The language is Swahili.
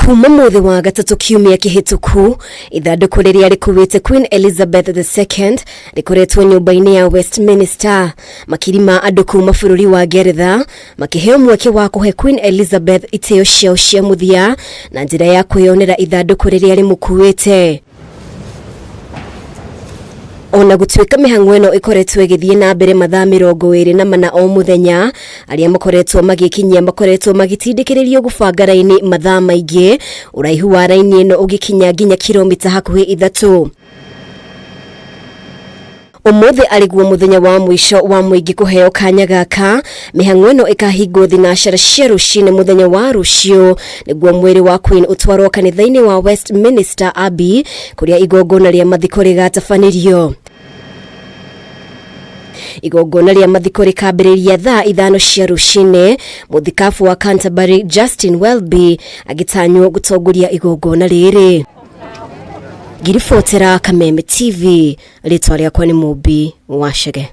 Kuuma muthe wa gatatu kiumia kihituku ithanduku riria rikuwite Queen Elizabeth II rikoretwo nyumba-ini ya Westminister. Makiri ma andu kuuma bururi wa Ngeretha makiheo mweke wa kuhe Queen Elizabeth itio ciao cia muthia na njira ya kwiyonera ithanduku riria rimukuwite. Ona gutwika mihang'o ino ikoretwo igithie na mbere mathaa 24 o muthenya, aria makoretwo magikinyia makoretwo magitindikiririo gubanga raini mathaa maingi, uraihu wa raini ino ugikinya nginya kilomita hakuhi 3. Umuthe ariguo muthenya wa mwisho wa muingi kuheo kanya gaka, mihang'o ino ikahingwo thinacara cia rucini muthenya wa ruciu niguo mwiri wa Queen utwarwo kanitha-ini wa Westminister Abbey kuria igongona ria mathiko rigatabanio. Igongona ria mathiko rikambiriria thaa 5 cia rucini, muthikabu wa Canterbury Justin Welby agitanywo gutongoria igongona riri. Ngiribotera Kameme TV, ritwa riakwa ni Mubi Washege.